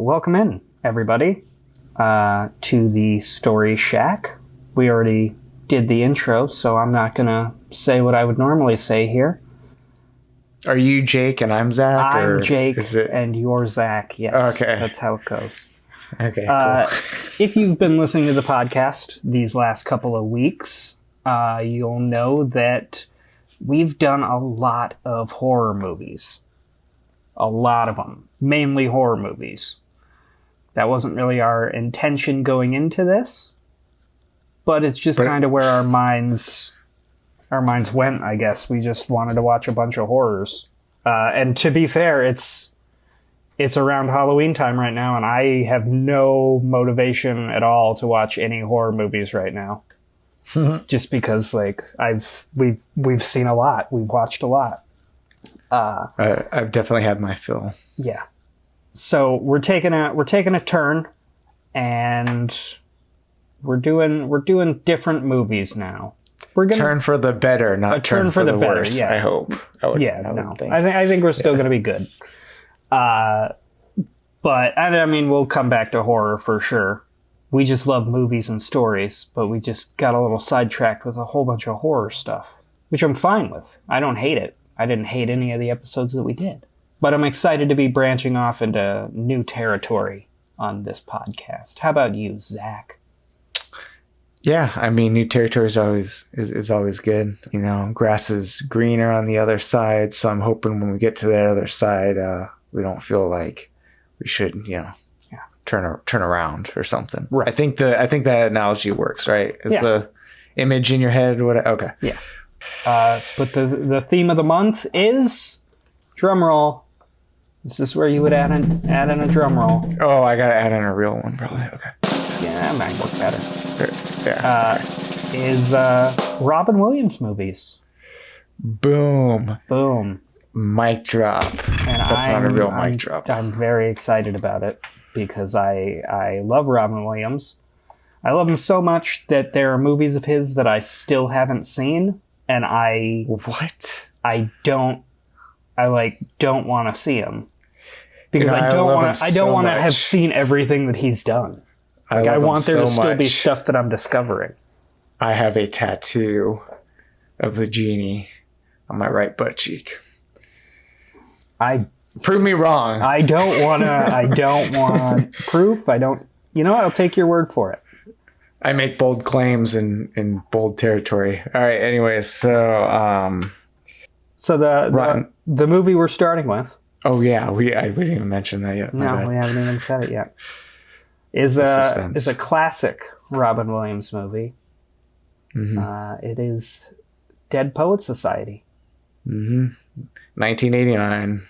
Welcome in, everybody, to the Story Shack. We already did the intro, so I'm not going to say what I would normally say here. Are you Jake and I'm Zack? I'm Jake and you're Zack. Yes, okay. That's how it goes. Okay, cool. If you've been listening to the podcast these last couple of weeks, you'll know that we've done a lot of horror movies. A lot of them. Mainly horror movies. That wasn't really our intention going into this, but it's just kind of where our minds went, I guess. We just wanted to watch a bunch of horrors. And to be fair, it's around Halloween time right now, and I have no motivation at all to watch any horror movies right now. Just because, like, we've seen a lot. We've watched a lot. I've definitely had my fill. Yeah. So we're taking a turn, and we're doing different movies now. We're gonna turn for the better, not turn for the better, worse. yeah. I hope. I think we're still going to be good. But I mean, we'll come back to horror for sure. We just love movies and stories, but we just got a little sidetracked with a whole bunch of horror stuff, which I'm fine with. I don't hate it. I didn't hate any of the episodes that we did. But I'm excited to be branching off into new territory on this podcast. How about you, Zack? Yeah, I mean, new territory is always good. You know, grass is greener on the other side, so I'm hoping when we get to the other side, we don't feel like we should, turn around or something. Right. I think that analogy works, right? Is the image in your head what? Okay. Yeah. But the theme of the month is drum roll. Is this where you would add in a drum roll? Oh, I gotta add in a real one, probably. Okay. Yeah, that might work better. Yeah. Is Robin Williams movies. Boom. Mic drop. And That's not a real mic drop. I'm very excited about it because I love Robin Williams. I love him so much that there are movies of his that I still haven't seen, and I don't want to see him because I don't want to have seen everything that he's done. I want there to still be stuff that I'm discovering. I have a tattoo of the genie on my right butt cheek. Prove me wrong. I don't want proof. I'll take your word for it. I make bold claims in bold territory. All right. Anyways, so the movie we're starting with. Oh yeah, we didn't even mention that yet. No, we haven't even said it yet. Is a classic Robin Williams movie. Mm-hmm. It is Dead Poets Society. Mm-hmm. 1989.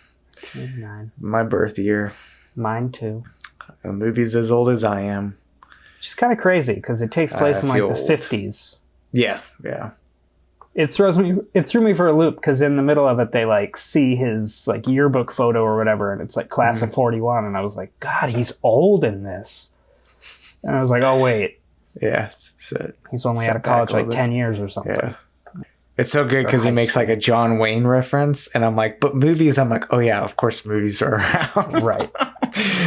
89. My birth year. Mine too. The movie's as old as I am. Which is kind of crazy because it takes place in like the 50s. Yeah. It threw me for a loop because in the middle of it they like see his like yearbook photo or whatever, and it's like class of 41, and I was like, God, he's old in this. And I was like, oh wait. Yeah. He's only out of college like 10 years or something. Yeah. It's so good because he makes like a John Wayne reference, and I'm like, but movies, I'm like, oh yeah, of course movies are around. Right.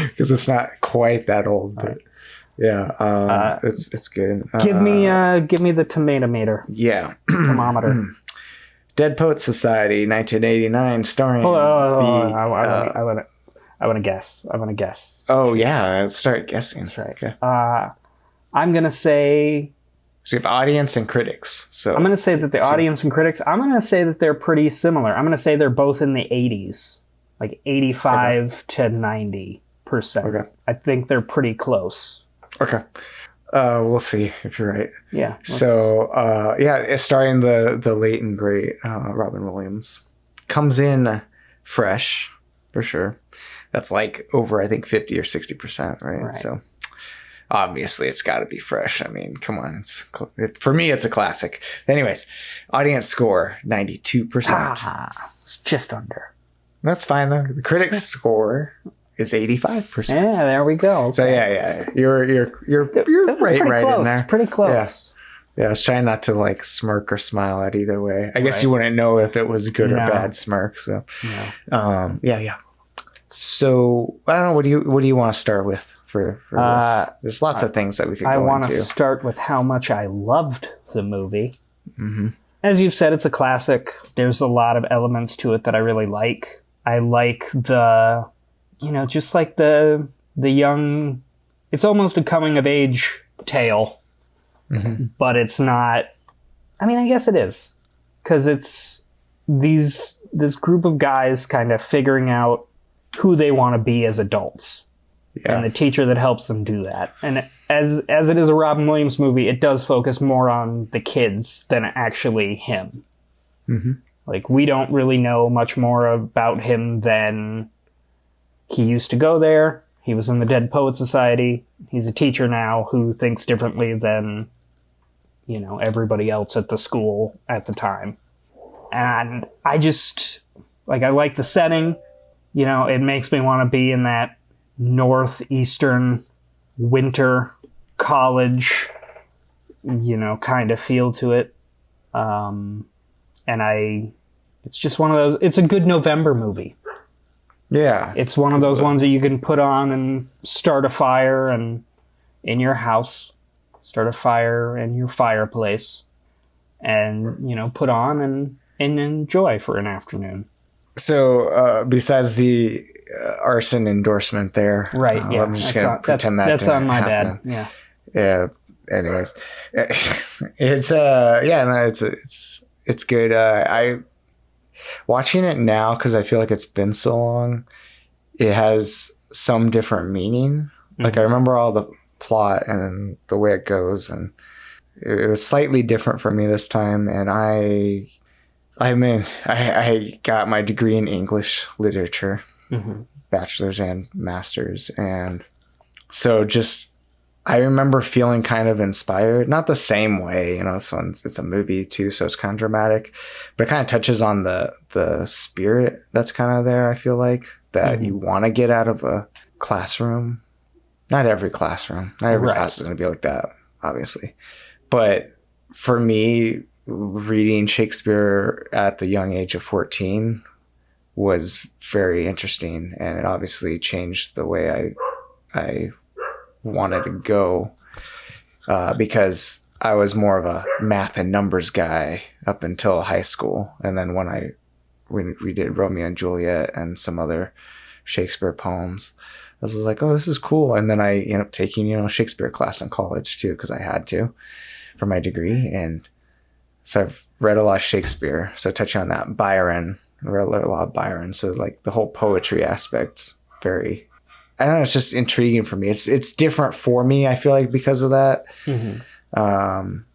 Because it's not quite that old, but right. Yeah, it's good. Give me the tomato meter. Yeah. Thermometer. Dead Poets Society, 1989, starring I want to guess. Oh yeah, let's start guessing. That's right. Okay. I'm gonna say. So you have audience and critics. So I'm gonna say that the audience and critics. I'm gonna say that they're pretty similar. I'm gonna say they're both in the 80s, like 85 to 90%. Okay. I think they're pretty close. Okay. We'll see if you're right. Yeah. So, it's starring the late and great Robin Williams. Comes in fresh, for sure. That's like over, I think, 50 or 60%, right? So, obviously, it's got to be fresh. I mean, come on. For me, it's a classic. Anyways, audience score, 92%. It's just under. That's fine, though. The critics score is 85%. Yeah, there we go. Okay. So yeah, you're right close, in there. Pretty close. Yeah, I was trying not to like smirk or smile at either way. I guess you wouldn't know if it was good or bad smirk. So, yeah. So I don't know. What do you want to start with for this? There's lots of things that we could go into. I want to start with how much I loved the movie. Mm-hmm. As you've said, it's a classic. There's a lot of elements to it that I really like. I like just like the young. It's almost a coming of age tale, but it's not. I mean, I guess it is, because it's this group of guys kind of figuring out who they want to be as adults, and the teacher that helps them do that. And as it is a Robin Williams movie, it does focus more on the kids than actually him. Mm-hmm. Like, we don't really know much more about him than he used to go there. He was in the Dead Poet Society. He's a teacher now who thinks differently than, everybody else at the school at the time. And I just, I like the setting. It makes me want to be in that northeastern winter college, kind of feel to it. It's just one of those, it's a good November movie. Yeah. It's one of those ones that you can put on and start a fire and in your house, start a fire in your fireplace and, put on and enjoy for an afternoon. So, besides the arson endorsement there, right? Yeah, I'm just gonna pretend that's on my happen. bad. Yeah. Anyways, it's good. I watching it now because I feel like it's been so long. It has some different meaning. Like, I remember all the plot and the way it goes, and it was slightly different for me this time. And I got my degree in English literature, bachelor's and master's. And so I remember feeling kind of inspired, not the same way, it's a movie too, so it's kind of dramatic, but it kind of touches on the spirit that's kind of there. I feel like that you want to get out of a classroom. Not every class is going to be like that, obviously. But for me, reading Shakespeare at the young age of 14 was very interesting, and it obviously changed the way I wanted to go, because I was more of a math and numbers guy up until high school. And then when we did Romeo and Juliet and some other Shakespeare poems, I was like, oh, this is cool. And then I ended up taking, Shakespeare class in college too, because I had to for my degree. And so I've read a lot of Shakespeare. So touching on that, Byron, I read a lot of Byron. So the whole poetry aspect, very, I don't know, it's just intriguing for me. It's different for me, I feel like, because of that.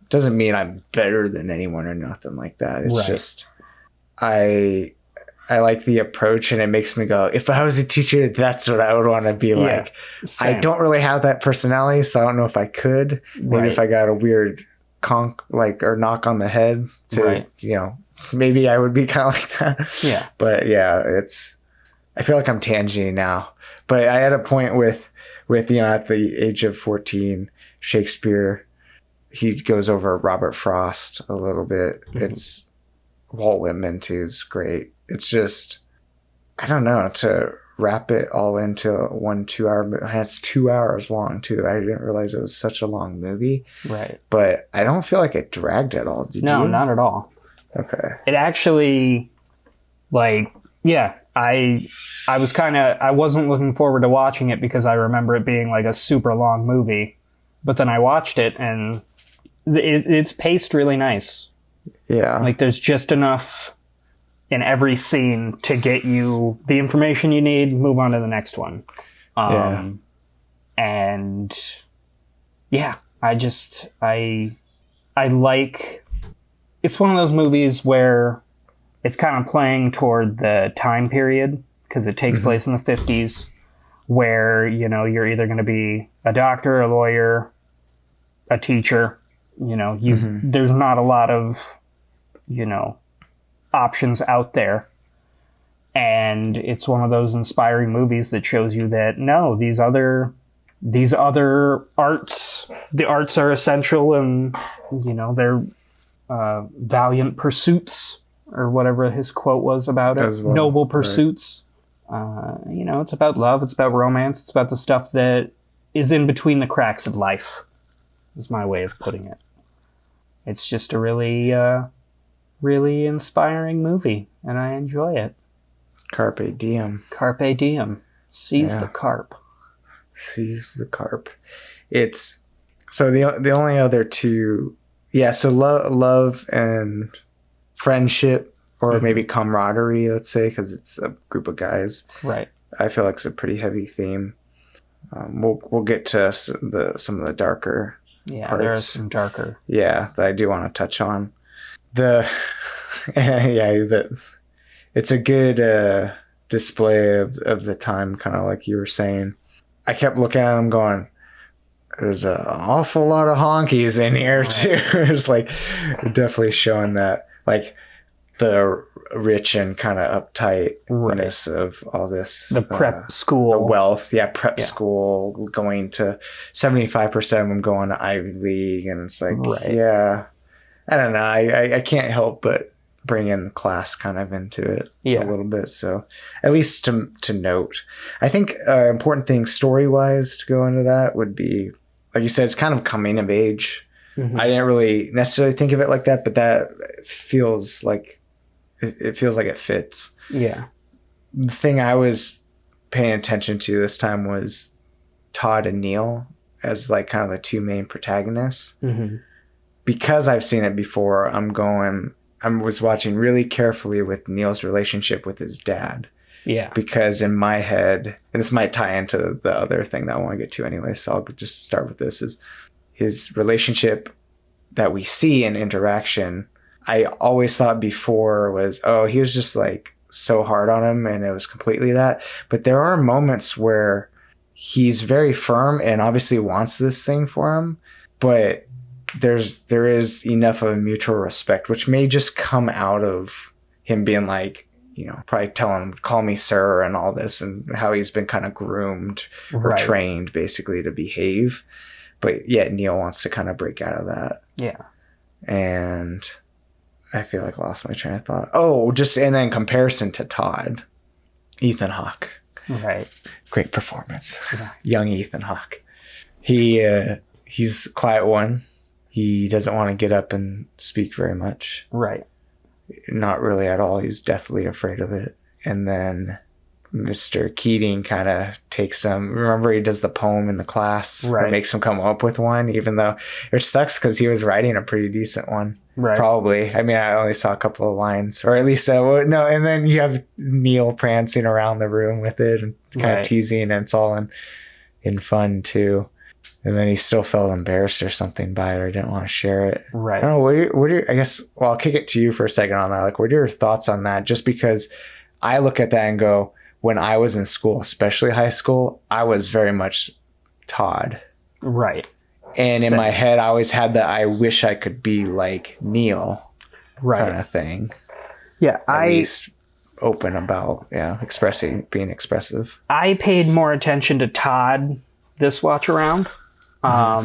Doesn't mean I'm better than anyone or nothing like that. It's just, I like the approach, and it makes me go, if I was a teacher, that's what I would want to be like. Same. I don't really have that personality, so I don't know if I could. Maybe if I got a weird or knock on the head to, so maybe I would be kind of like that. Yeah. But yeah, I feel like I'm tangenting now. But I had a point with at the age of 14, Shakespeare, he goes over Robert Frost a little bit. It's Walt Whitman too is great. It's just, I don't know, to wrap it all into one 2-hour movie. It's 2 hours long too. I didn't realize it was such a long movie. Right. But I don't feel like it dragged at all. Did you? No, not at all. Okay. It actually, I wasn't looking forward to watching it because I remember it being like a super long movie. But then I watched it, and it's paced really nice. Yeah. Like, there's just enough in every scene to get you the information you need, move on to the next one. And yeah, I like, it's one of those movies where it's kind of playing toward the time period, because it takes place in the 50s, where, you're either going to be a doctor, a lawyer, a teacher, there's not a lot of, options out there. And it's one of those inspiring movies that shows you that no, these other arts, the arts are essential, and they're valiant pursuits, or whatever his quote was about it. Noble pursuits. It's about love, it's about romance, it's about the stuff that is in between the cracks of life, is my way of putting it. It's just a really, really inspiring movie, and I enjoy it. Carpe diem. Carpe diem. Seize the carp. Seize the carp. It's so the only other two, so love and friendship, or maybe camaraderie, let's say, because it's a group of guys. Right. I feel like it's a pretty heavy theme. We'll get to some of the darker parts. There are some darker. Yeah, that I do want to touch on. It's a good display of the time, kind of like you were saying. I kept looking at them going, there's an awful lot of honkies in here too. It's like definitely showing that, like, the rich and kind of uptightness of all this. The prep school. The wealth. Yeah, school, going to 75% of them going to Ivy League. And it's like, I don't know. I can't help but bring in class kind of into it a little bit. So at least to note, I think important thing story-wise to go into that would be, like you said, it's kind of coming of age. Mm-hmm. I didn't really necessarily think of it like that, but that feels like it feels like it fits. Yeah. The thing I was paying attention to this time was Todd and Neil as like kind of the two main protagonists. Mm-hmm. Because I've seen it before, I was watching really carefully with Neil's relationship with his dad. Yeah. Because in my head, and this might tie into the other thing that I want to get to anyway, so I'll just start with this, is his relationship that we see in interaction. I always thought before was, he was just like so hard on him, and it was completely that. But there are moments where he's very firm and obviously wants this thing for him, but there is enough of a mutual respect, which may just come out of him being like, probably telling him, call me sir, and all this, and how he's been kind of groomed or trained basically to behave. But yet Neil wants to kind of break out of that. Yeah. And I feel like I lost my train of thought. And then comparison to Todd, Ethan Hawke. Right. Great performance. Yeah. Young Ethan Hawke. He's a quiet one. He doesn't want to get up and speak very much. Right. Not really at all. He's deathly afraid of it. And then Mr. Keating kind of takes him. Remember, he does the poem in the class. Right. Or makes him come up with one, even though it sucks because he was writing a pretty decent one. Right. Probably. I mean, I only saw a couple of lines, or at least no. And then you have Neil prancing around the room with it and kind of teasing, and it's all in fun too. And then he still felt embarrassed or something by it, or didn't want to share it. Right. I don't know. What are your, I guess, well, I'll kick it to you for a second on that. Like, what are your thoughts on that? Just because I look at that and go, when I was in school, especially high school, I was very much Todd. Right. And in my head, I always had that I wish I could be like Neil kind of thing. Yeah. At least open about, being expressive. I paid more attention to Todd this watch around. I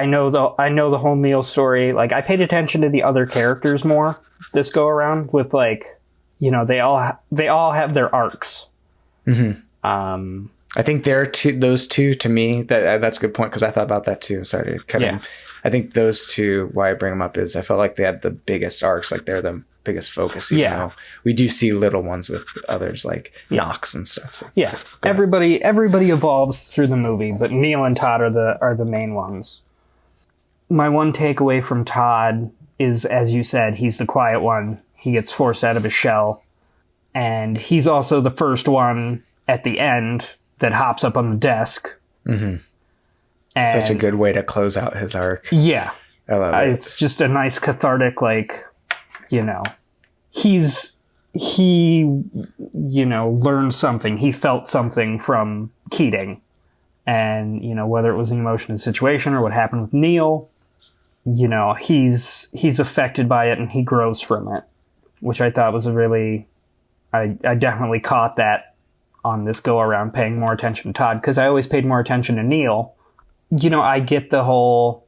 know the whole Neil story. Like, I paid attention to the other characters more this go around, with like, they all have their arcs. Mm-hmm. I think those two to me, that's a good point, because I thought about that too. Sorry to cut in. I think those two, why I bring them up is I felt like they had the biggest arcs, like they're the biggest focus. Even though we do see little ones with others like Knox and stuff. So. Yeah, everybody evolves through the movie, but Neil and Todd are the main ones. My one takeaway from Todd is, as you said, he's the quiet one. He gets forced out of his shell, and he's also the first one at the end that hops up on the desk. Mm-hmm. Such a good way to close out his arc. Yeah. I love it. It's just a nice cathartic, like, he learned something. He felt something from Keating. And, whether it was an emotional situation or what happened with Neil, he's affected by it and he grows from it, which I thought was I definitely caught that on this go around, paying more attention to Todd, because I always paid more attention to Neil. I get the whole,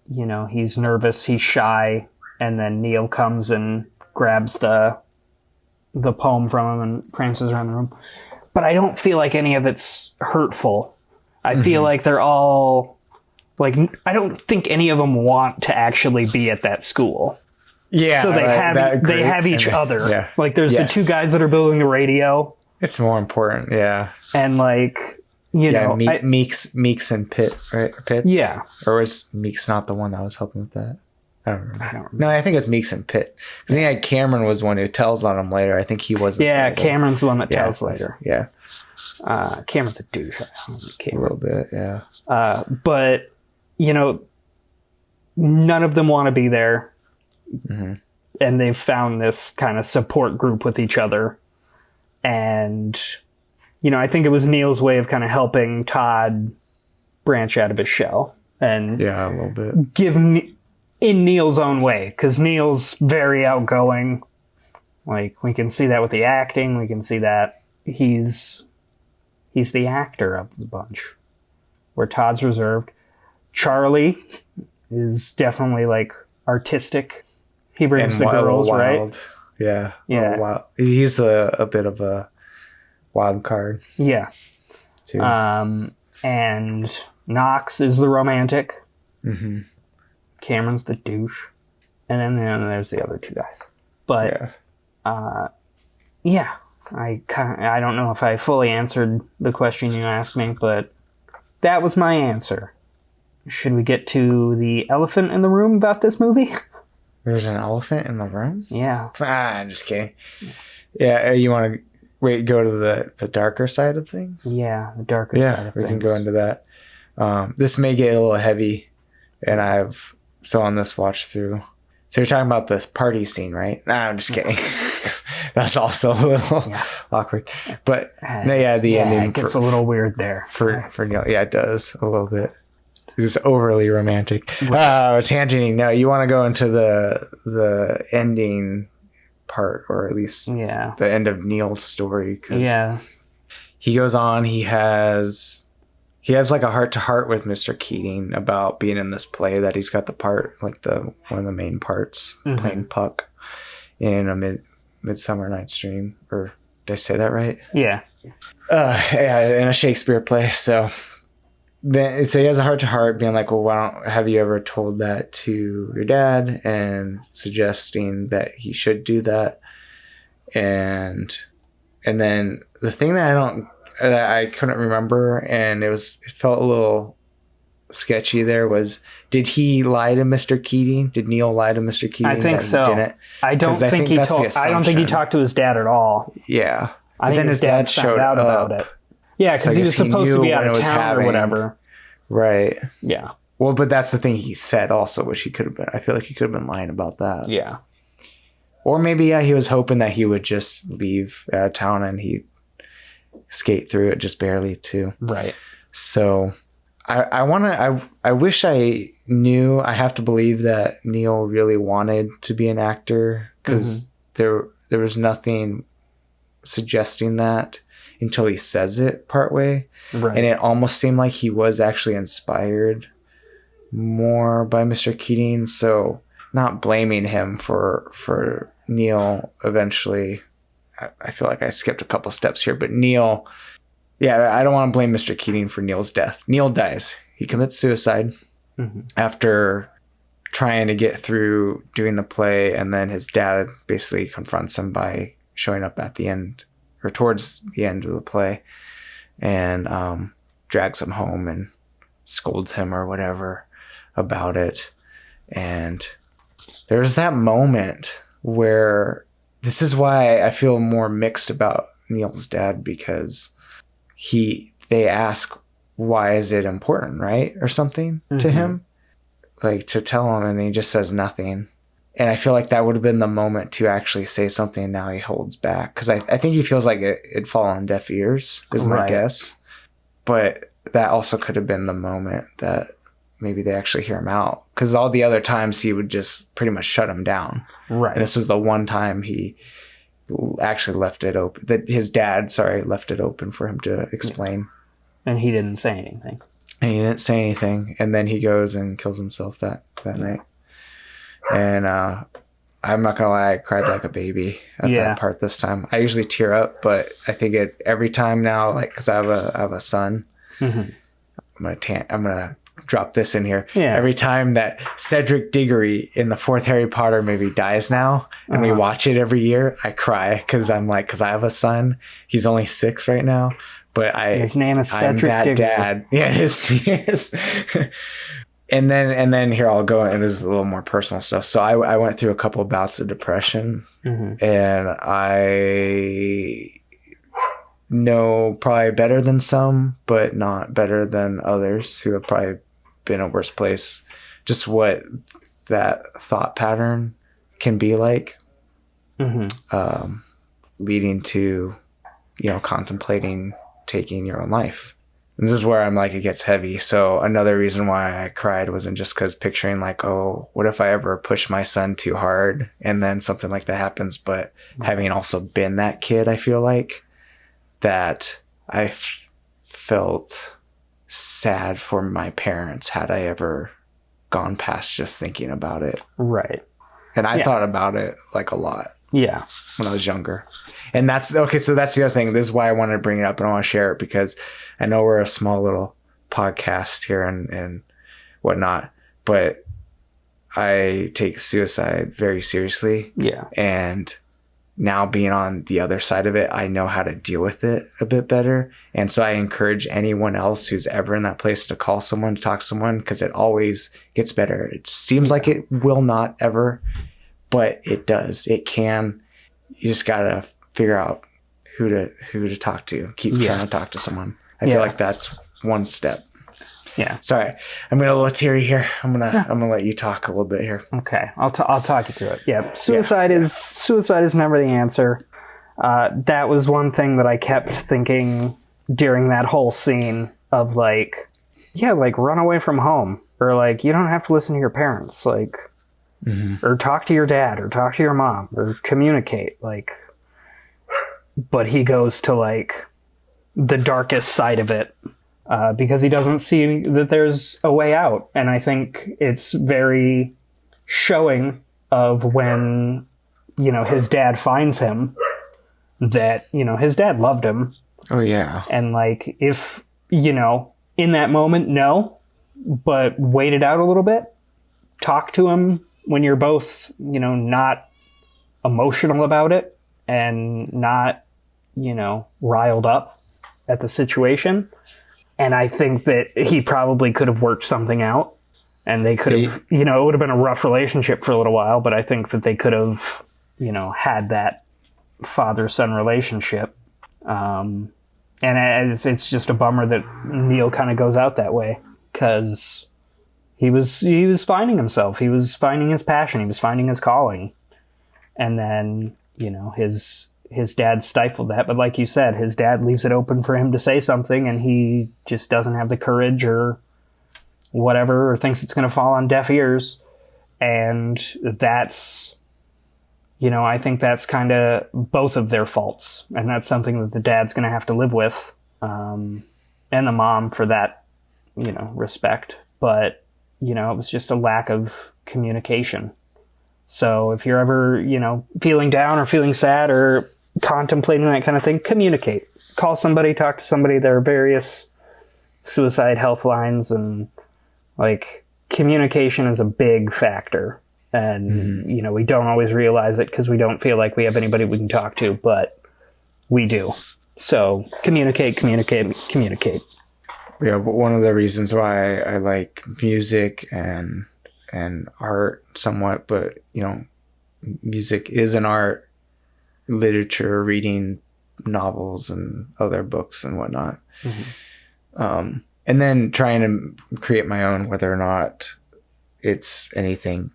he's nervous, he's shy, and then Neil comes and grabs the the poem from him and prances around the room. But I don't feel like any of it's hurtful. I feel like they're all like, I don't think any of them want to actually be at that school. Yeah. So they have each other. Yeah. Like there's the two guys that are building the radio. It's more important. Yeah. And like, you know, Meeks and Pitt, right? Or Pitts? Yeah. Or was Meeks not the one that was helping with that? I don't remember. No, I think it was Meeks and Pitt. Because Cameron was one who tells on him later. I think he wasn't. Yeah, Cameron's the one that tells later. Yeah. Cameron's a douche. A little bit, yeah. But, you know, none of them want to be there. Mm-hmm. And they've found this kind of support group with each other. And, you know, I think it was Neil's way of kind of helping Todd branch out of his shell. And yeah, a little bit. Give in Neil's own way. Because Neil's very outgoing. Like, we can see that with the acting. We can see that he's the actor of the bunch. Where Todd's reserved. Charlie is definitely, like, artistic. He brings the girls, right? Yeah. Wild. He's a bit of a wild card. Yeah. Too. And Knox is the romantic. Mm-hmm. Cameron's the douche. And then there's the other two guys. But, yeah. I don't know if I fully answered the question you asked me, but that was my answer. Should we get to the elephant in the room about this movie? There's an elephant in the room? Yeah. I'm just kidding. Yeah, you want to go to the darker side of things? Yeah, the darker side of things. Yeah, we can go into that. This may get a little heavy, and on this watch through. So you're talking about this party scene, right? Nah, I'm just kidding. That's also a little awkward. But the ending. It gets a little weird there. For Neil. Yeah, it does a little bit. It's overly romantic. Tangenting. No, you want to go into the ending part, or at least the end of Neil's story. Cause he goes on. He has like a heart-to-heart with Mr. Keating about being in this play that he's got the part, like one of the main parts, playing Puck in a Midsummer Night's Dream. Or did I say that right? Yeah. In a Shakespeare play. So he has a heart-to-heart being like, well, have you ever told that to your dad? And suggesting that he should do that. And then the thing that I couldn't remember, and it felt a little sketchy there, was, did he lie to Mr. Keating? Did Neil lie to Mr. Keating? I think so. I don't think he talked to his dad at all. Yeah. I think his dad showed out about it. Yeah, because he was supposed to be out of town or whatever. Right. Yeah. Well, but that's the thing he said also, which he could have been. I feel like he could have been lying about that. Yeah. Or maybe he was hoping that he would just leave out of town and he'd skate through it just barely too. Right. So I wish I knew. I have to believe that Neil really wanted to be an actor, because there was nothing suggesting that until he says it partway. Right. And it almost seemed like he was actually inspired more by Mr. Keating. So not blaming him for Neil eventually. I feel like I skipped a couple steps here, but Neil, I don't want to blame Mr. Keating for Neil's death. Neil dies. He commits suicide after trying to get through doing the play, and then his dad basically confronts him by showing up at the end, or towards the end of the play, and drags him home and scolds him or whatever about it. And there's that moment where, this is why I feel more mixed about Neil's dad, because they ask, why is it important, right? Or something to him, like to tell him, and he just says nothing. And I feel like that would have been the moment to actually say something, and now he holds back. Because I think he feels like it'd fall on deaf ears, is my guess. But that also could have been the moment that maybe they actually hear him out. Because all the other times he would just pretty much shut him down. Right. And this was the one time he actually left it open. That his dad, left it open for him to explain. And he didn't say anything. And then he goes and kills himself that night. And I'm not gonna lie, I cried like a baby at that part this time. I usually tear up, but I think every time now, like, because I have a son, I'm gonna drop this in here. Yeah. Every time that Cedric Diggory in the fourth Harry Potter movie dies now, and we watch it every year, I cry because I have a son. He's only 6 right now, but his name is Cedric I'm that Diggory. Dad. Yeah, he is. And then here I'll go, and this is a little more personal stuff. So I went through a couple of bouts of depression, and I know probably better than some, but not better than others who have probably been a worse place. Just what that thought pattern can be like, leading to, contemplating taking your own life. And this is where I'm like, it gets heavy. So another reason why I cried wasn't just because picturing like, oh, what if I ever push my son too hard and then something like that happens, but having also been that kid, I feel like that I felt sad for my parents had I ever gone past just thinking about it. Right. And I thought about it like a lot. Yeah. When I was younger. And that's okay. So that's the other thing. This is why I wanted to bring it up, and I want to share it because I know we're a small little podcast here and whatnot, but I take suicide very seriously. Yeah. And now being on the other side of it, I know how to deal with it a bit better. And so I encourage anyone else who's ever in that place to call someone, to talk to someone, because it always gets better. It seems like it will not ever, but it does. It can. You just got to figure out who to talk to. Keep trying to talk to someone. I feel like that's one step. Yeah. Sorry, I'm getting a little teary here. I'm gonna let you talk a little bit here. Okay, I'll talk you through it. Yeah, suicide is never the answer. That was one thing that I kept thinking during that whole scene of like run away from home, or like you don't have to listen to your parents, like, or talk to your dad, or talk to your mom, or communicate, like. But he goes to like the darkest side of it. Because he doesn't see that there's a way out. And I think it's very showing of when, his dad finds him that, his dad loved him. Oh, yeah. And like, if, in that moment, no, but wait it out a little bit, talk to him when you're both, not emotional about it and not, riled up at the situation. And I think that he probably could have worked something out, and they could have, it would have been a rough relationship for a little while, but I think that they could have, had that father-son relationship. And it's just a bummer that Neil kind of goes out that way, because he was finding himself. He was finding his passion. He was finding his calling. And then, his dad stifled that, but like you said, his dad leaves it open for him to say something, and he just doesn't have the courage or whatever, or thinks it's going to fall on deaf ears. And that's, I think that's kind of both of their faults, and that's something that the dad's going to have to live with, and the mom for that, respect. But, it was just a lack of communication. So if you're ever, feeling down or feeling sad or contemplating that kind of thing, communicate. Call somebody, talk to somebody. There are various suicide health lines, and like communication is a big factor. And, we don't always realize it because we don't feel like we have anybody we can talk to, but we do. So communicate. Yeah, but one of the reasons why I like music and art somewhat, but music is an art, literature, reading novels and other books and whatnot, and then trying to create my own, whether or not it's anything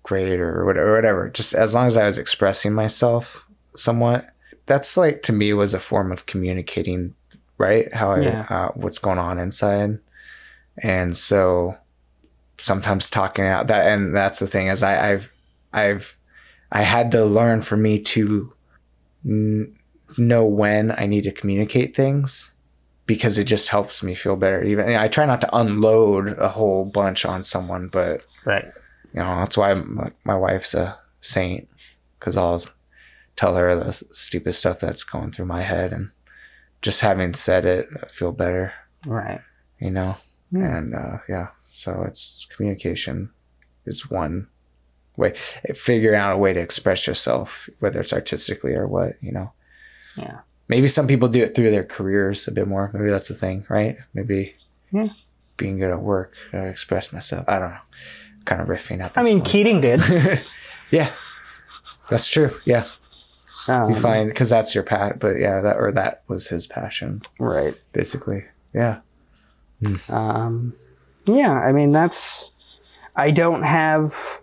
great or whatever, just as long as I was expressing myself somewhat, that's like, to me, was a form of communicating, right? What's going on inside. And so sometimes talking out that, and that's the thing, is I had to learn, for me to know when I need to communicate things, because it just helps me feel better. Even I try not to unload a whole bunch on someone, but right, that's why my wife's a saint, because I'll tell her the stupid stuff that's going through my head, and just having said it, I feel better. Right. You know? And so it's communication is one way. Figuring out a way to express yourself, whether it's artistically or what, you know? Yeah. Maybe some people do it through their careers a bit more. Maybe that's the thing, right? Maybe being good at work, express myself. I don't know. Kind of riffing at this point. Keating did. Yeah. That's true. Yeah. You find, because that's your passion, but that was his passion. Right. Basically. Yeah. I don't have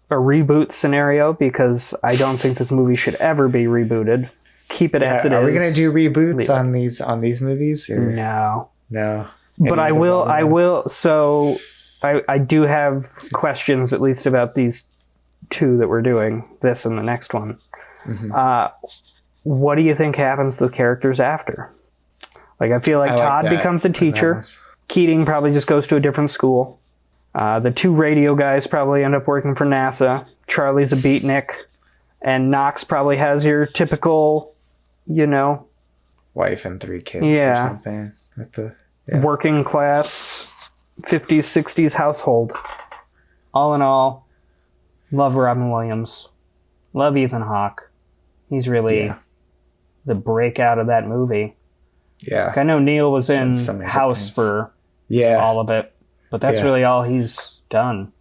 a reboot scenario because I don't think this movie should ever be rebooted. Keep it as it is. Are we going to do reboots on these movies? Or? No. Any But I will. ones? So I do have questions, at least about these two that we're doing, this and the next one. What do you think happens to the characters after? Like, I feel like Todd becomes a teacher. Keating probably just goes to a different school. The two radio guys probably end up working for NASA. Charlie's a beatnik. And Knox probably has your typical, wife and 3 kids or something. Working class 50s, 60s household. All in all, love Robin Williams. Love Ethan Hawke. He's really the breakout of that movie. Yeah. Like, I know Neil was in House for all of it, but that's really all he's done.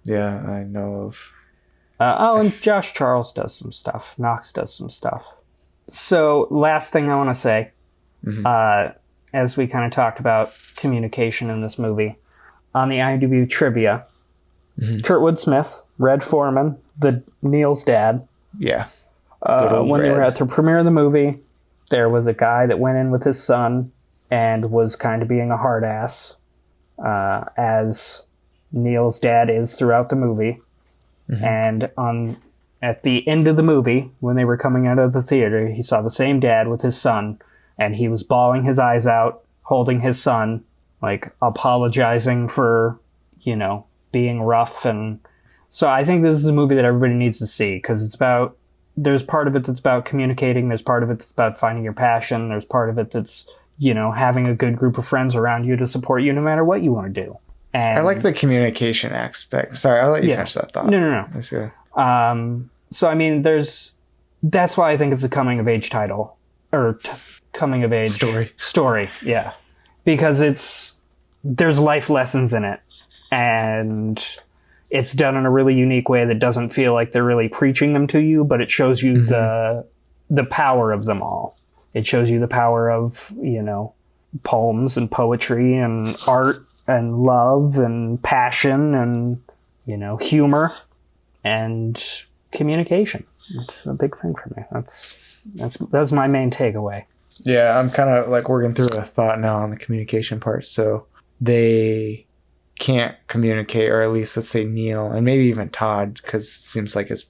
Yeah, I know of. And Josh Charles does some stuff. Knox does some stuff. So, last thing I want to say, as we kind of talked about communication in this movie, on the IMDb trivia, Kurtwood Smith, Red Foreman, Neil's dad. Yeah. When they were at the premiere of the movie, there was a guy that went in with his son and was kind of being a hard ass, as Neil's dad is throughout the movie. And at the end of the movie, when they were coming out of the theater, he saw the same dad with his son, and he was bawling his eyes out, holding his son, like apologizing for, being rough. And so I think this is a movie that everybody needs to see, because there's part of it that's about communicating, there's part of it that's about finding your passion, there's part of it that's, having a good group of friends around you to support you no matter what you want to do. And I like the communication aspect. Sorry, I'll let you finish that thought. No. Sure. So, that's why I think it's a coming of age title, or coming of age story. Yeah. Because there's life lessons in it, and it's done in a really unique way that doesn't feel like they're really preaching them to you, but it shows you the power of them all. It shows you the power of, poems and poetry and art and love and passion and, humor and communication. It's a big thing for me. That's my main takeaway. Yeah, I'm kind of like working through a thought now on the communication part. So they can't communicate, or at least let's say Neil and maybe even Todd, because it seems like his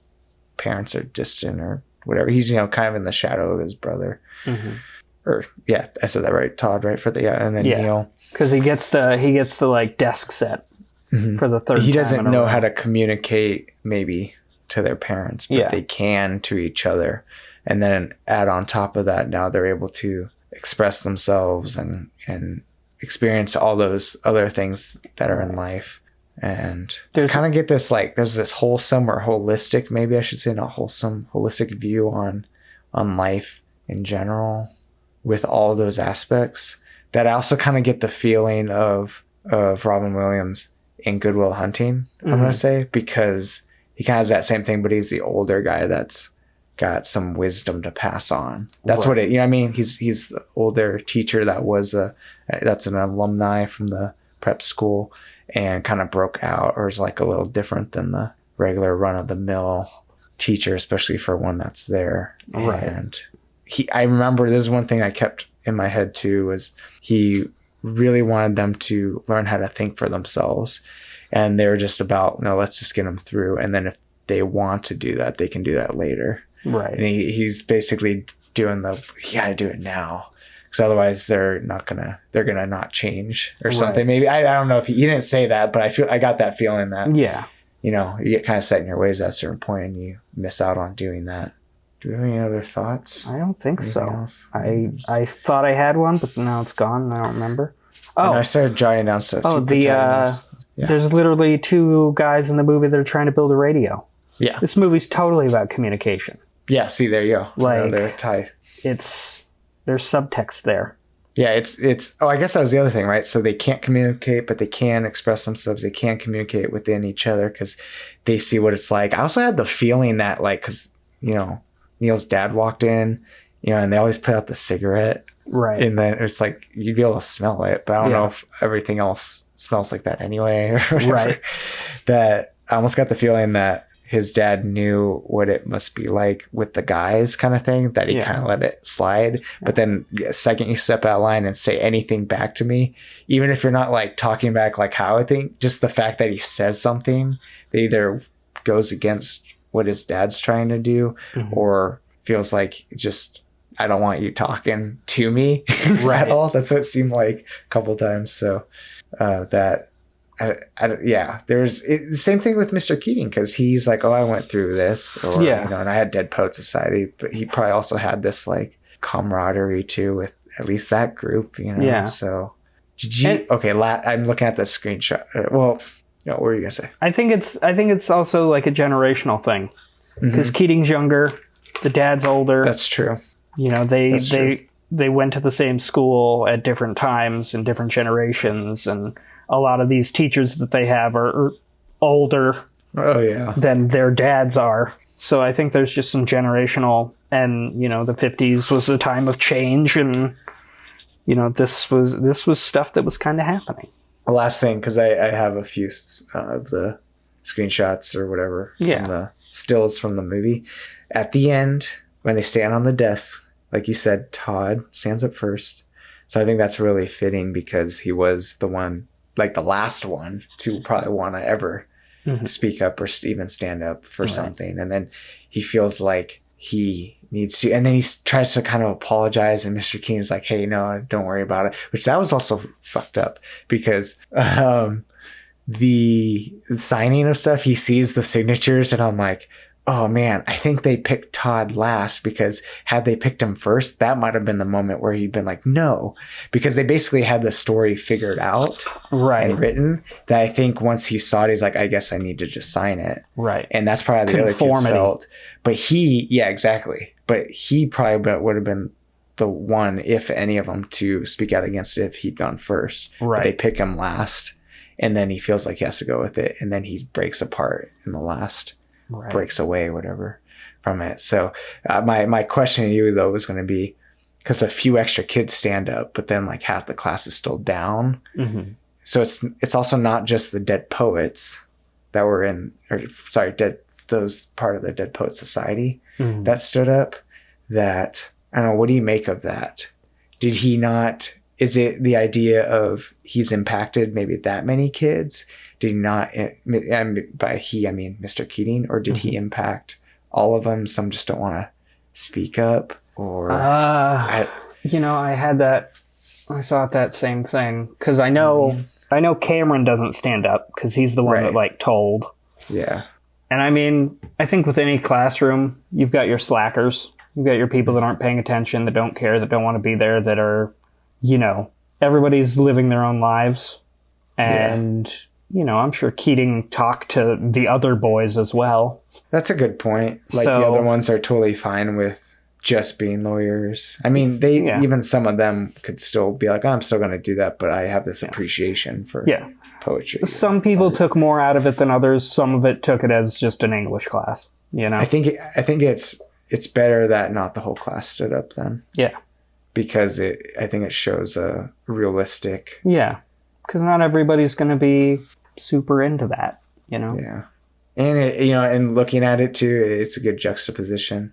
parents are distant or whatever. He's kind of in the shadow of his brother. Or I said that right, Todd, right? And then Neil, because he gets the like desk set for the third. He doesn't know how to communicate maybe to their parents, but they can to each other. And then add on top of that, now they're able to express themselves and experience all those other things that are in life. And kind of get this, like, there's this wholesome or holistic, maybe I should say, not wholesome, holistic view on life in general with all those aspects, that I also kind of get the feeling of Robin Williams in Good Will Hunting, I'm going to say, because he kind of has that same thing, but he's the older guy that's got some wisdom to pass on. That's what it, you know what I mean? He's the older teacher that's an alumni from the prep school and kind of broke out, or is like a little different than the regular run of the mill teacher, especially for one that's there. Right. And I remember there's one thing I kept in my head too, was he really wanted them to learn how to think for themselves. And they were just about, no, let's just get them through. And then if they want to do that, they can do that later. Right. And he's basically doing you gotta do it now, because otherwise they're gonna not change or something. Maybe I don't know if he didn't say that, but I got that feeling that you know, you get kind of set in your ways at a certain point and you miss out on doing that. Do you have any other thoughts? I don't think Anything so. else? I thought I had one, but now it's gone. I don't remember. I started jotting down stuff. There's literally two guys in the movie that are trying to build a radio. Yeah. This movie's totally about communication. Yeah, see, there you go. Like, they're tied. There's subtext there. Yeah, it's I guess that was the other thing, right? So they can't communicate, but they can express themselves. They can communicate within each other because they see what it's like. I also had the feeling that, like, because, you know, Neil's dad walked in, you know, and they always put out the cigarette. Right. And then it's like, you'd be able to smell it, but I don't know if everything else smells like that anyway or whatever. Right. That I almost got the feeling that his dad knew what it must be like with the guys kind of thing, that he kind of let it slide. But then the second you step out of line and say anything back to me, even if you're not like talking back like how I think, just the fact that he says something that either goes against what his dad's trying to do or feels like just, I don't want you talking to me at all. That's what it seemed like a couple times. So there's the same thing with Mr. Keating, because he's like, oh, I went through this, or you know, and I had Dead Poet Society, but he probably also had this like camaraderie too with at least that group, you know. Yeah. So did you? I'm looking at the screenshot. What were you gonna say? I think it's also like a generational thing, because Keating's younger, the dad's older. That's true. You know, they went to the same school at different times and different generations, and a lot of these teachers that they have are older than their dads are. So I think there's just some generational, and, you know, the 50s was a time of change, and, you know, this was stuff that was kind of happening. The last thing, because I have a few of the screenshots or whatever from the stills from the movie. At the end, when they stand on the desk, like you said, Todd stands up first. So I think that's really fitting, because he was the one, like the last one to probably want to ever speak up or even stand up for something. And then he feels like he needs to, and then he tries to kind of apologize, and Mr. Keating's like, hey, no, don't worry about it, which that was also fucked up, because the signing of stuff, he sees the signatures, and I'm like, oh man, I think they picked Todd last, because had they picked him first, that might have been the moment where he'd been like, no, because they basically had the story figured out and written, that I think once he saw it, he's like, I guess I need to just sign it. Right. And that's probably the other kids felt. But exactly. But he probably would have been the one, if any of them, to speak out against it if he'd gone first. Right. But they pick him last, and then he feels like he has to go with it, and then he breaks apart in the last. Breaks away, whatever, from it. So my question to you, though, was going to be, because a few extra kids stand up, but then like half the class is still down. So it's also not just the Dead Poets that were those part of the Dead Poet Society that stood up. That, I don't know, what do you make of that? Did he not? Is it the idea of he's impacted maybe that many kids? Did he not, and by he, I mean Mr. Keating, or did he impact all of them? Some just don't want to speak up, or... I thought that same thing, because I know Cameron doesn't stand up, because he's the one that, like, told. Yeah. And I mean, I think with any classroom, you've got your slackers. You've got your people that aren't paying attention, that don't care, that don't want to be there, that are, you know, everybody's living their own lives. And... You know, I'm sure Keating talked to the other boys as well. That's a good point. Like, the other ones are totally fine with just being lawyers. I mean, even some of them could still be like, oh, I'm still going to do that, but I have this appreciation for poetry. Some people took more out of it than others. Some of it took it as just an English class, you know? I think it's better that not the whole class stood up then. Yeah. Because I think it shows a realistic... Yeah. Because not everybody's going to be... super into that, you know. Yeah. And and looking at it too, it's a good juxtaposition,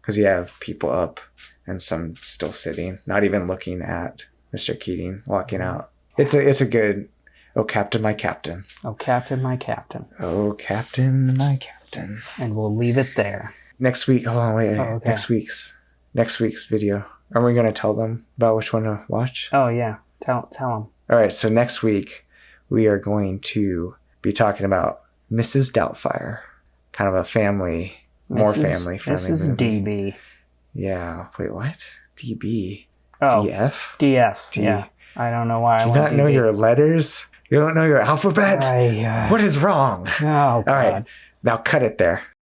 because you have people up and some still sitting, not even looking at Mr. Keating walking out. It's a good, oh Captain, my Captain. Oh Captain, my Captain. Oh Captain, my Captain. And we'll leave it there. Next week, hold on, wait. Oh, okay. Next week's video. Are we going to tell them about which one to watch? Oh yeah, tell them. All right, so next week we are going to be talking about Mrs. Doubtfire. Kind of a family, more family Mrs. movie. DB. Yeah. Wait, what? DB. Oh, DF? DF. D. Yeah. I don't know why Do I you went not know DB. your letters? You don't know your alphabet? What is wrong? Oh, God. All right. Now cut it there.